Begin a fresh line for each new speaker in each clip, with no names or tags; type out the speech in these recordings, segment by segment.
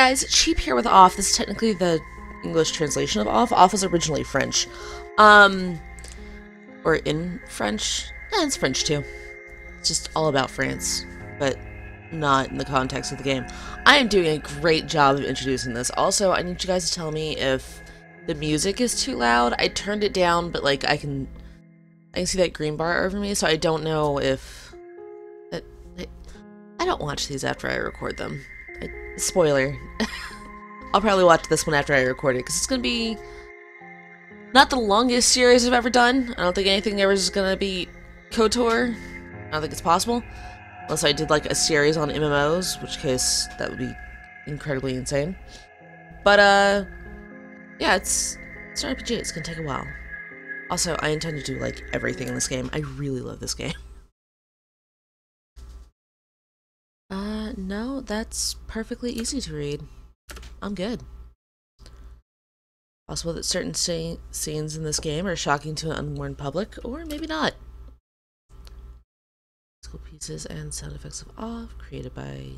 guys, Cheap here with Off. This is technically the English translation of Off. Off was originally French. Or in French. It's French too. It's just all about France, but not in the context of the game. I am doing a great job of introducing this. Also, I need you guys to tell me if the music is too loud. I turned it down, but like I can see that green bar over me, so I don't know if... I don't watch these after I record them. Spoiler. I'll probably watch this one after I record it, because it's going to be not the longest series I've ever done. I don't think anything ever is going to be KOTOR. I don't think it's possible. Unless I did like a series on MMOs, which case that would be incredibly insane. But, yeah, it's an RPG. It's going to take a while. Also, I intend to do like everything in this game. I really love this game. No, that's perfectly easy to read. I'm good. Possible that certain scenes in this game are shocking to an unwarned public, or maybe not. Musical pieces and sound effects of Off, created by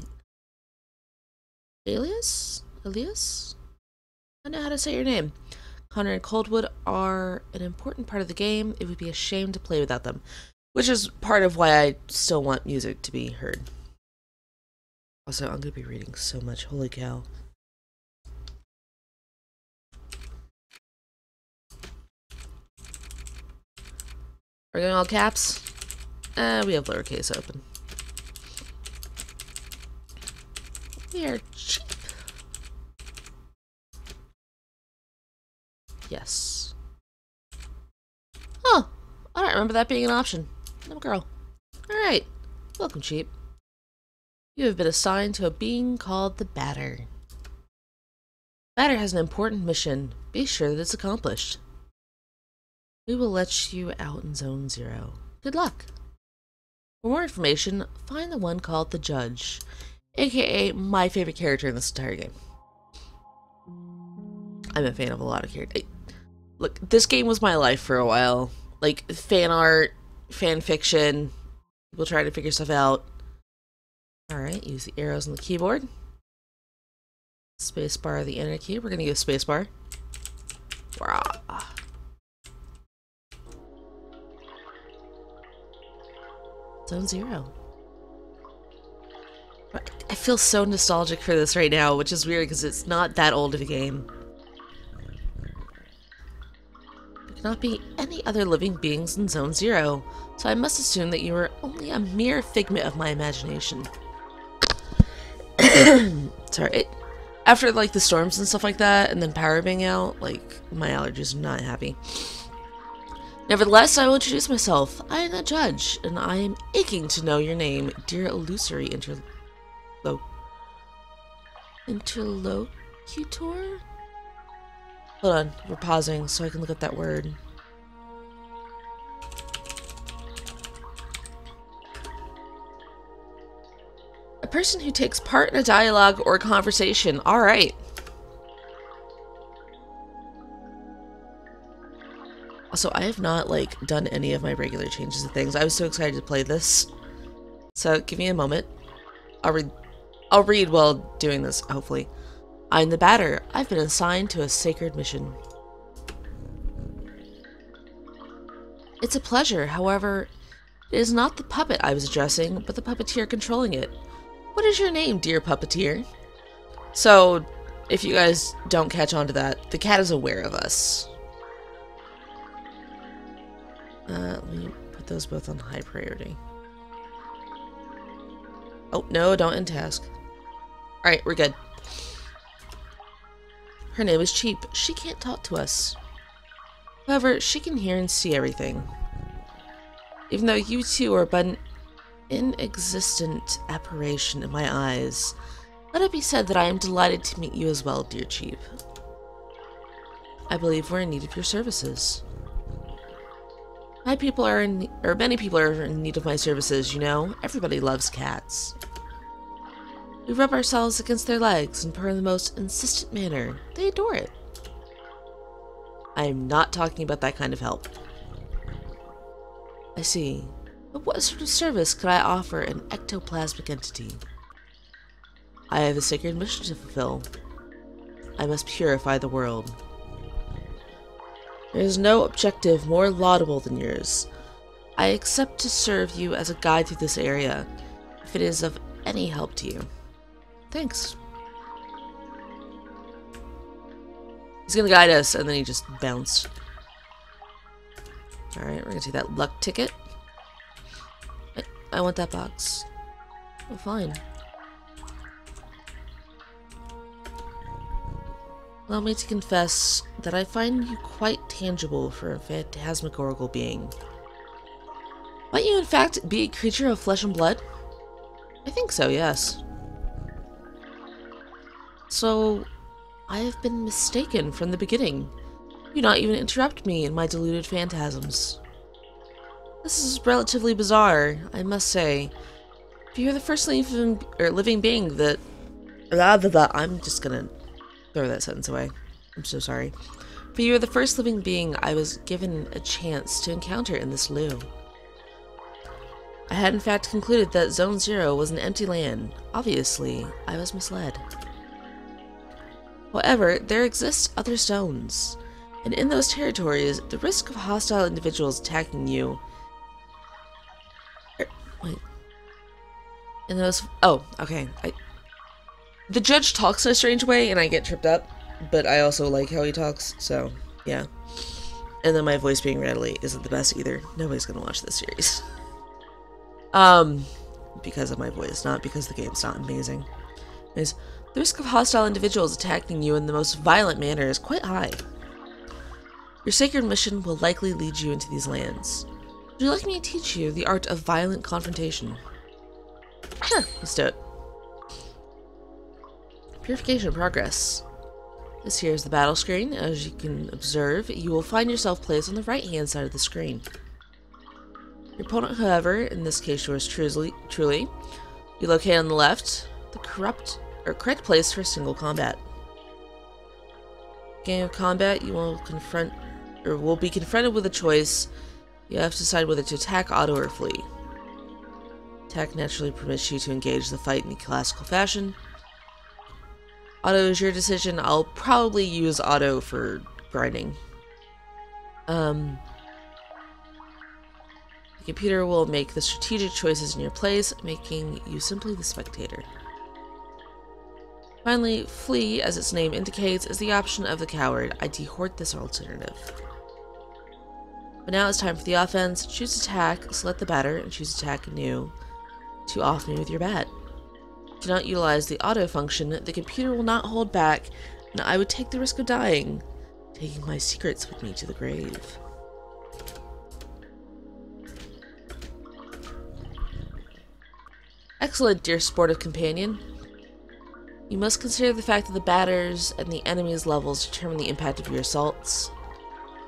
Elias? I know how to say your name. Connor and Coldwood are an important part of the game. It would be a shame to play without them, which is part of why I still want music to be heard. Also, I'm going to be reading so much. Holy cow. We're going all caps? We have lowercase open. We are cheap. Yes. Oh, I don't remember that being an option. No girl. Alright. Welcome, Cheap. You have been assigned to a being called the Batter. Batter has an important mission. Be sure that it's accomplished. We will let you out in Zone 0. Good luck. For more information, find the one called the Judge, aka my favorite character in this entire game. I'm a fan of a lot of characters. Look, this game was my life for a while. Like, fan art, fan fiction, people trying to figure stuff out. Alright, use the arrows on the keyboard. Spacebar, the enter key. We're gonna use spacebar. Zone 0. I feel so nostalgic for this right now, which is weird because it's not that old of a game. There cannot be any other living beings in Zone 0, so I must assume that you are only a mere figment of my imagination. Sorry, after like the storms and stuff like that, and then power being out, like my allergies are not happy. Nevertheless, I will introduce myself. I am the Judge, and I am aching to know your name, dear illusory interlocutor? Hold on, we're pausing so I can look up that word. A person who takes part in a dialogue or conversation. Alright. Also, I have not, like, done any of my regular changes to things. I was so excited to play this. So, give me a moment. I'll read while doing this, hopefully. I'm the Batter. I've been assigned to a sacred mission. It's a pleasure. However, it is not the puppet I was addressing, but the puppeteer controlling it. What is your name, dear puppeteer? So, if you guys don't catch on to that, the cat is aware of us. Let me put those both on high priority. Oh, no, don't end task. Alright, we're good. Her name is Cheap. She can't talk to us. However, she can hear and see everything. Even though you two are but an inexistent apparition in my eyes, let it be said that I am delighted to meet you as well, dear Cheap. I believe we're in need of your services. Many people are in need of my services, you know. Everybody loves cats. We rub ourselves against their legs and purr in the most insistent manner. They adore it. I am not talking about that kind of help. I see. But what sort of service could I offer an ectoplasmic entity? I have a sacred mission to fulfill. I must purify the world. There is no objective more laudable than yours. I accept to serve you as a guide through this area, if it is of any help to you. Thanks. He's gonna guide us, and then he just bounced. Alright, we're gonna take that luck ticket. I want that box. Oh, fine. Allow me to confess that I find you quite tangible for a phantasmagorical being. Might you in fact be a creature of flesh and blood? I think so, yes. So, I have been mistaken from the beginning. You do not even interrupt me in my deluded phantasms. This is relatively bizarre, I must say. If you're the first living being that... I'm just gonna throw that sentence away. I'm so sorry. But you are the first living being I was given a chance to encounter in this loo. I had in fact concluded that Zone 0 was an empty land. Obviously, I was misled. However, there exist other zones, and in those territories, the risk of hostile individuals attacking you... Wait. In those... Oh, okay. The judge talks in a strange way, and I get tripped up, but I also like how he talks, so, yeah. And then my voice being rattly isn't the best either. Nobody's gonna watch this series. Because of my voice, not because the game's not amazing. Anyways, the risk of hostile individuals attacking you in the most violent manner is quite high. Your sacred mission will likely lead you into these lands. Would you like me to teach you the art of violent confrontation? Sure, let's do it. Purification progress. This here is the battle screen. As you can observe, you will find yourself placed on the right-hand side of the screen. Your opponent, however, in this case yours truly, be located on the left, the correct place for single combat. Game of combat, you will be confronted with a choice. You have to decide whether to attack, auto, or flee. Attack naturally permits you to engage the fight in the classical fashion. Auto is your decision. I'll probably use auto for grinding. The computer will make the strategic choices in your place, making you simply the spectator. Finally, flee, as its name indicates, is the option of the coward. I dehort this alternative. But now it's time for the offense. Choose attack, select the batter, and choose attack anew to off me with your bat. Do not utilize the auto function. The computer will not hold back, and I would take the risk of dying, taking my secrets with me to the grave. Excellent, dear sportive companion. You must consider the fact that the batters and the enemy's levels determine the impact of your assaults.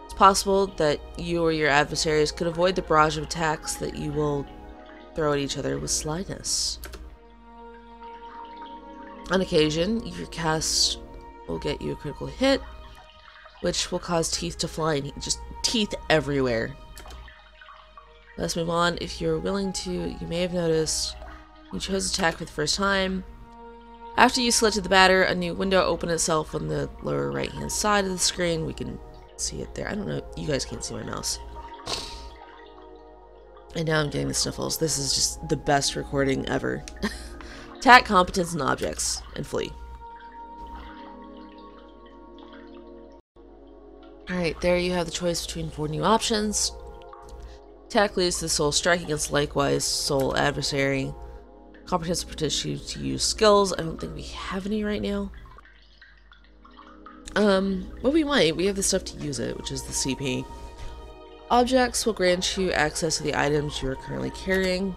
It's possible that you or your adversaries could avoid the barrage of attacks that you will throw at each other with slyness. On occasion, your cast will get you a critical hit, which will cause teeth to fly, and just teeth everywhere. Let's move on. If you're willing to, you may have noticed you chose attack for the first time. After you selected the batter, a new window opened itself on the lower right hand side of the screen. We can see it there. I don't know, you guys can't see my mouse. And now I'm getting the sniffles. This is just the best recording ever. Attack, competence, and objects, and flee. Alright, there you have the choice between 4 new options. Attack leads to the soul strike against likewise soul adversary. Competence permits you to use skills. I don't think we have any right now. But we might. We have the stuff to use it, which is the CP. Objects will grant you access to the items you are currently carrying.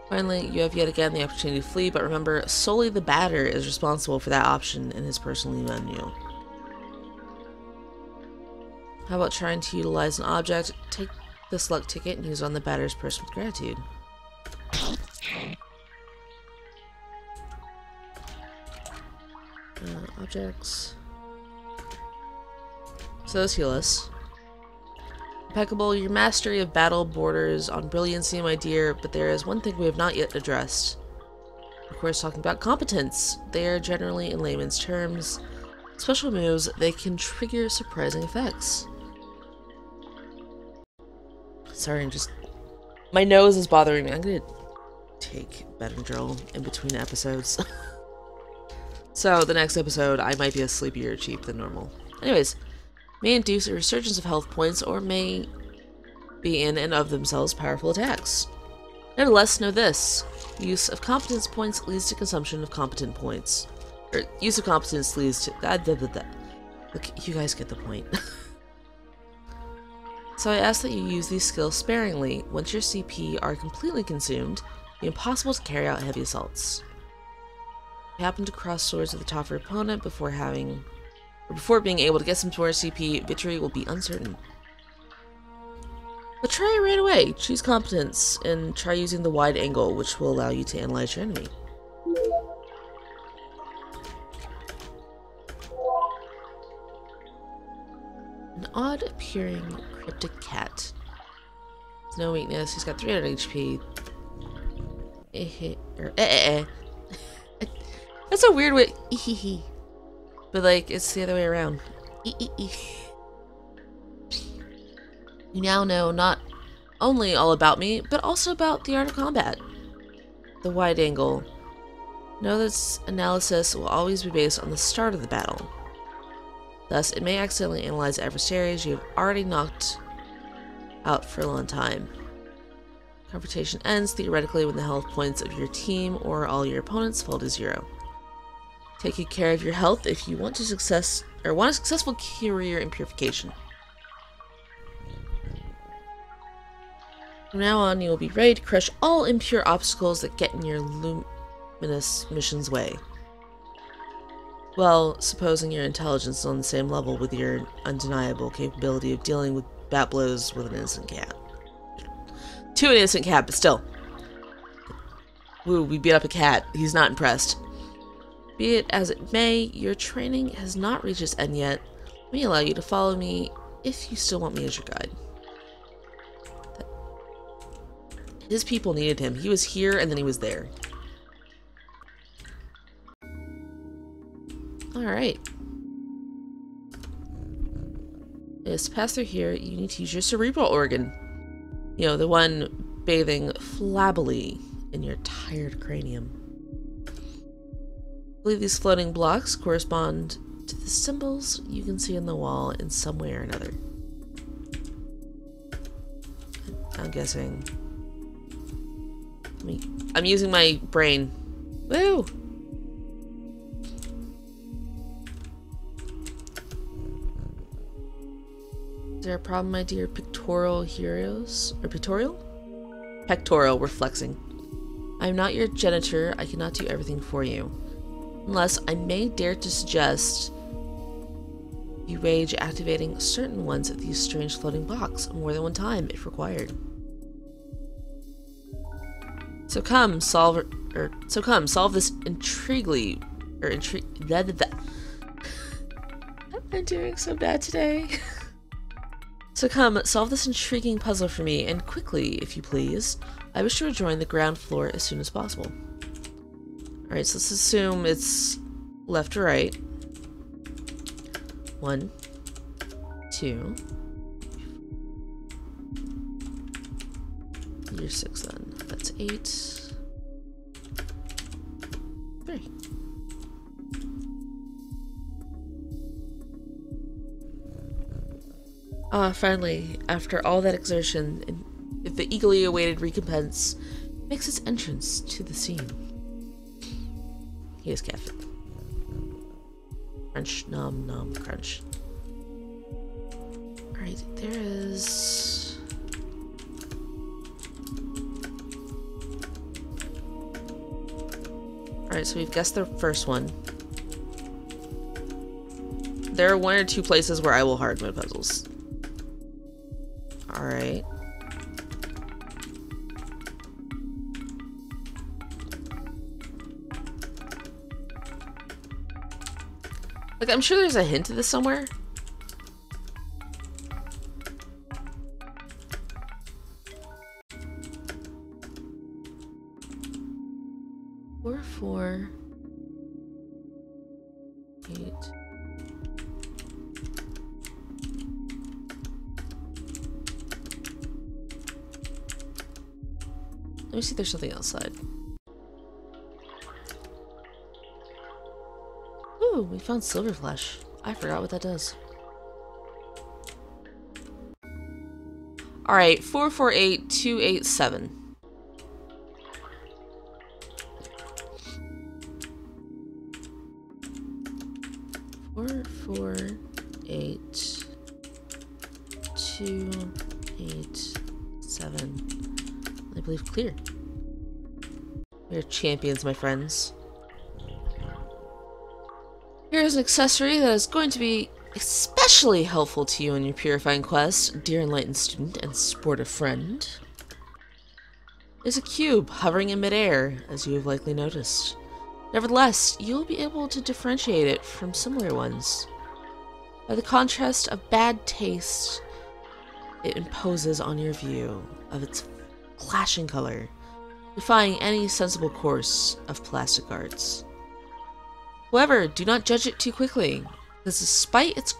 Finally, you have yet again the opportunity to flee, but remember, solely the batter is responsible for that option in his personal menu. How about trying to utilize an object? Take this luck ticket and use it on the batter's person with gratitude. Objects. So those heal us. Impeccable. Your mastery of battle borders on brilliancy, my dear, but there is one thing we have not yet addressed. of course, talking about competence. They are generally, in layman's terms, special moves that can trigger surprising effects. Sorry, my nose is bothering me. I'm gonna take Benadryl in between episodes. So, the next episode, I might be a sleepier cheap than normal. Anyways, may induce a resurgence of health points or may be in and of themselves powerful attacks. Nevertheless, know this. Use of competence points leads to consumption of competent points. Or, use of competence leads to... Look, you guys get the point. So I ask that you use these skills sparingly. Once your CP are completely consumed, it will be impossible to carry out heavy assaults. If you happen to cross swords with the tougher opponent before being able to get some more CP, victory will be uncertain. But try it right away. Choose competence and try using the wide angle, which will allow you to analyze your enemy. An odd appearing cryptic cat. There's no weakness. He's got 300 HP. That's a weird way. But like, it's the other way around. You now know not only all about me, but also about the art of combat. The wide angle. Know this analysis will always be based on the start of the battle. Thus, it may accidentally analyze adversaries you have already knocked out for a long time. Confrontation ends theoretically when the health points of your team or all your opponents fall to 0. Take good care of your health if you want a successful career in purification. From now on, you will be ready to crush all impure obstacles that get in your luminous mission's way. Well, supposing your intelligence is on the same level with your undeniable capability of dealing with bat blows with an innocent cat. To an innocent cat, but still. Woo, we beat up a cat. He's not impressed. Be it as it may, your training has not reached its end yet. Let me allow you to follow me if you still want me as your guide. His people needed him. He was here and then he was there. Alright. Yes, to pass through here, you need to use your cerebral organ. You know, the one bathing flabbily in your tired cranium. I believe these floating blocks correspond to the symbols you can see on the wall in some way or another. I'm guessing. I'm using my brain. Woo! Is there a problem, my dear pictorial heroes? Or pictorial? Pectoral, we're flexing. I'm not your janitor. I cannot do everything for you. Unless I may dare to suggest you rage activating certain ones of these strange floating blocks more than one time if required. So come solve this intriguely I'm doing so bad today. So come solve this intriguing puzzle for me, and quickly, if you please. I wish to rejoin the ground floor as soon as possible. Alright, so let's assume it's left or right. 1, 2. You're 6 then. That's 8. 3. Finally, after all that exertion, the eagerly awaited recompense makes its entrance to the scene. He is caffeine. Crunch, nom, nom, crunch. Alright, there is... Alright, so we've guessed the first one. There are 1 or 2 places where I will hard mode puzzles. Alright. Like, I'm sure there's a hint to this somewhere. 8. Let me see if there's something outside. Ooh, we found silver flesh. I forgot what that does. Alright, 448287. 448287. I believe clear. We're champions, my friends. Here's an accessory that is going to be especially helpful to you in your purifying quest, dear enlightened student and sportive friend. Is a cube hovering in midair, as you have likely noticed. Nevertheless, you'll be able to differentiate it from similar ones by the contrast of bad taste it imposes on your view of its clashing color, defying any sensible course of plastic arts. However, do not judge it too quickly, because despite its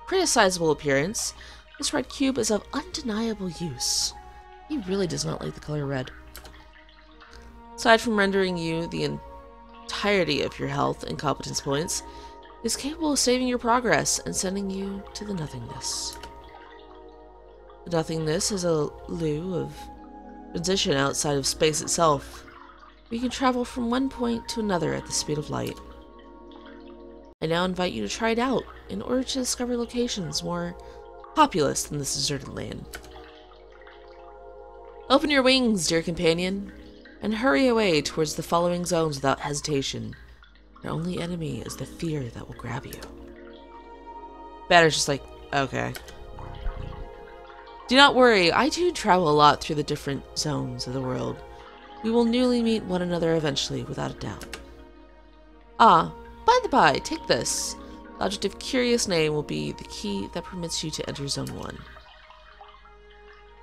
criticizable appearance, this red cube is of undeniable use. He really does not like the color red. Aside from rendering you the entirety of your health and competence points, it is capable of saving your progress and sending you to the nothingness. The nothingness is a lieu of transition outside of space itself. We can travel from one point to another at the speed of light. I now invite you to try it out in order to discover locations more populous than this deserted land. Open your wings, dear companion, and hurry away towards the following zones without hesitation. Your only enemy is the fear that will grab you. Batter's just like, okay. Do not worry, I do travel a lot through the different zones of the world. We will newly meet one another eventually, without a doubt. Ah, by the by, take this. The object of curious name will be the key that permits you to enter Zone 1.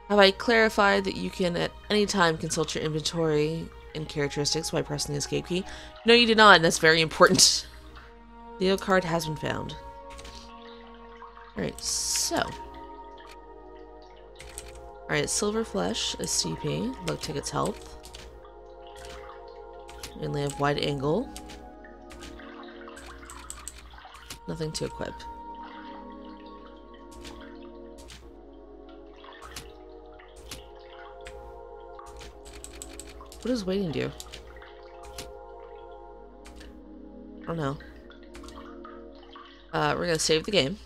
Have I clarified that you can at any time consult your inventory and characteristics by pressing the escape key? No, you did not, and that's very important. Leo card has been found. Alright, so. Alright, silver flesh is CP. Low tickets health. Mainly have wide angle. Nothing to equip. What does waiting do? I don't know. We're gonna save the game.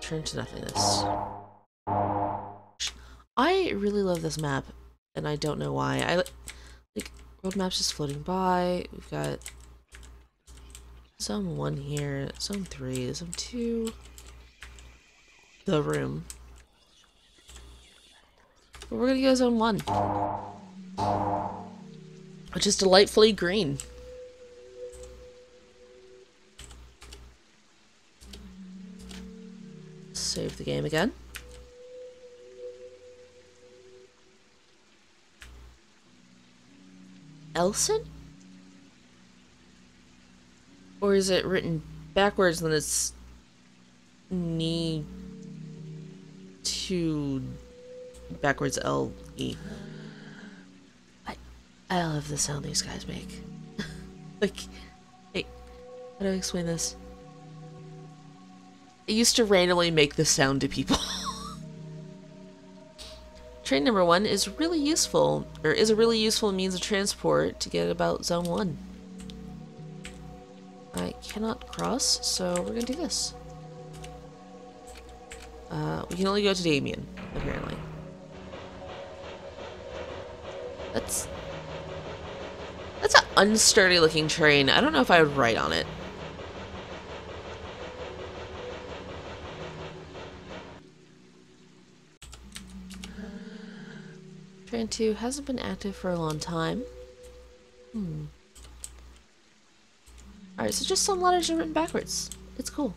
Turn to nothingness. I really love this map, and I don't know why. Like, world map's just floating by. We've got Zone 1 here, Zone 3, Zone 2, the room. But we're gonna go Zone 1, which is delightfully green. Save the game again. Elson? Or is it written backwards and then it's knee to backwards L-E? I love the sound these guys make. Like, hey, how do I explain this? I used to randomly make this sound to people. Train number 1 is really useful, or is a really useful means of transport to get about Zone 1. I cannot cross, so we're gonna do this. We can only go to Damien, apparently. That's an unsturdy looking train. I don't know if I would ride on it. Train 2 hasn't been active for a long time. Alright, so just some letters are written backwards. It's cool.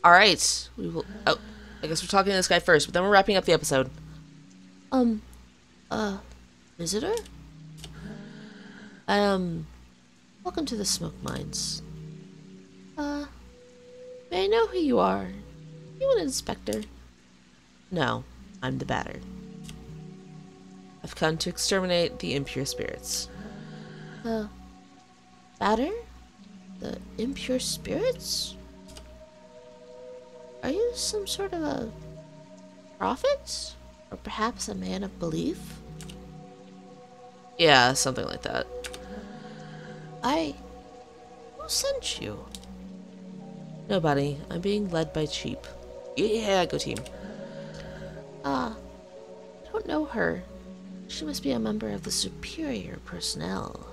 Alright, we will... Oh, I guess we're talking to this guy first, but then we're wrapping up the episode. Visitor? Welcome to the smoke mines. May I know who you are? You an inspector? No, I'm the batter. I've come to exterminate the impure spirits. The batter? The impure spirits? Are you some sort of a prophet? Or perhaps a man of belief? Yeah, something like that. Who sent you? Nobody. I'm being led by Cheap. Yeah, go team. I don't know her. She must be a member of the superior personnel.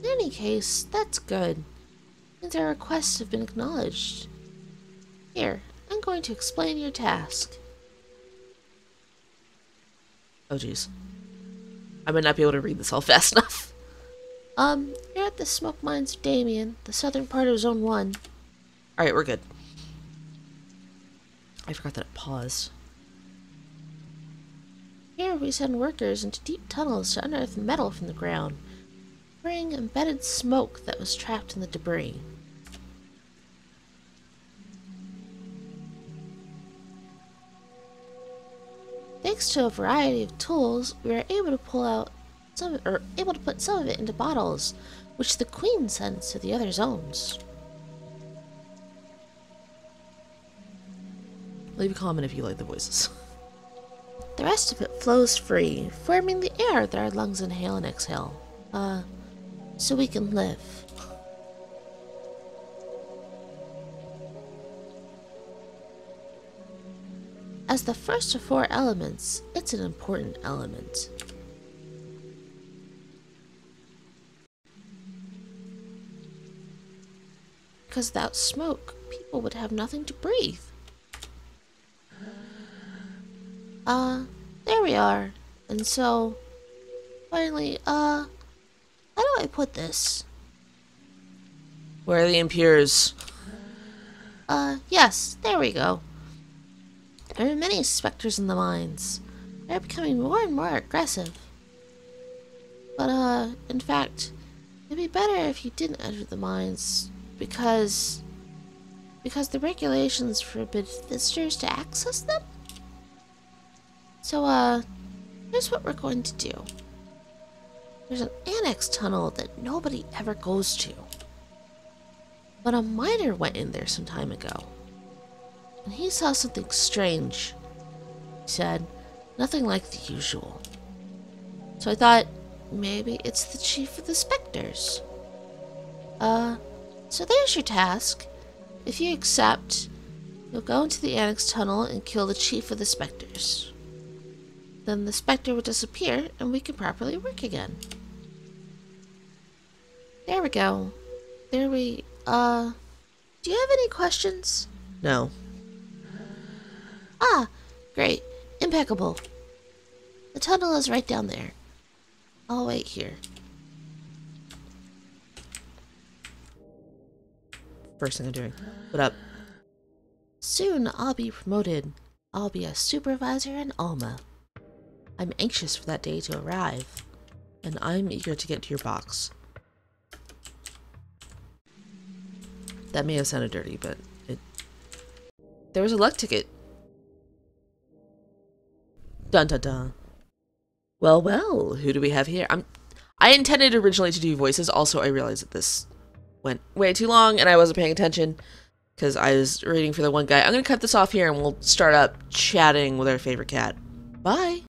In any case, that's good. Means our requests have been acknowledged. Here, I'm going to explain your task. Oh jeez. I might not be able to read this all fast enough. You're at the smoke mines of Damien, the southern part of Zone 1. Alright, we're good. I forgot that it paused. Here we send workers into deep tunnels to unearth metal from the ground, bring embedded smoke that was trapped in the debris. Thanks to a variety of tools, we were able to put some of it into bottles, which the Queen sends to the other zones. Leave a comment if you like the voices. The rest of it flows free, forming the air that our lungs inhale and exhale. So we can live. As the first of 4 elements, it's an important element. Because without smoke, people would have nothing to breathe. There we are. And so, finally, how do I put this? Where are the impures? Yes, there we go. There are many specters in the mines. They're becoming more and more aggressive. But, in fact, it'd be better if you didn't enter the mines, because the regulations forbid visitors to access them? So, here's what we're going to do. There's an annex tunnel that nobody ever goes to. But a miner went in there some time ago. And he saw something strange. He said, nothing like the usual. So I thought, maybe it's the chief of the specters. So there's your task. If you accept, you'll go into the annex tunnel and kill the chief of the specters. Then the specter will disappear and we can properly work again. There we go. Do you have any questions? No. Ah, great. Impeccable. The tunnel is right down there. I'll wait here. First thing I'm doing. What up? Soon I'll be promoted. I'll be a supervisor in Alma. I'm anxious for that day to arrive, and I'm eager to get to your box. That may have sounded dirty, but it... There was a luck ticket. Dun dun dun. Well, well, who do we have here? I intended originally to do voices. Also, I realized that this went way too long and I wasn't paying attention because I was reading for the one guy. I'm going to cut this off here and we'll start up chatting with our favorite cat. Bye!